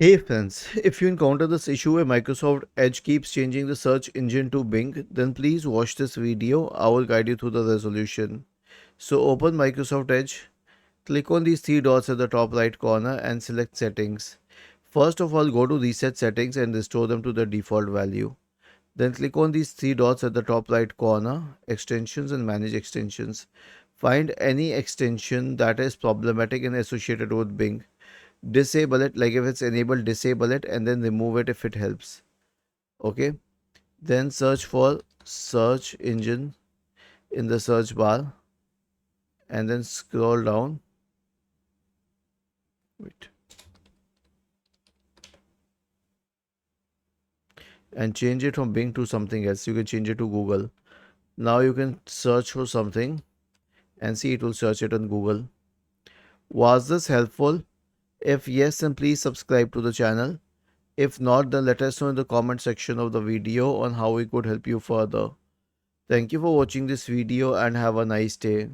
Hey friends, if you encounter this issue where Microsoft Edge keeps changing the search engine to Bing, then please watch this video. I will guide you through the resolution. So open Microsoft Edge, click on these three dots at the top right corner and select settings. First of all, go to reset settings and restore them to the default value. Then click on these three dots at the top right corner, extensions and manage extensions. Find any extension that is problematic and associated with Bing. Disable it, like if it's enabled, disable it and then remove it if it helps. Okay, then search for search engine in the search bar and then scroll down. Wait. And change it from Bing to something else. You can change it to Google. Now you can search for something and see it will search it on Google. Was this helpful? If yes, then please subscribe to the channel. If not, then let us know in the comment section of the video on how we could help you further. Thank you for watching this video and have a nice day.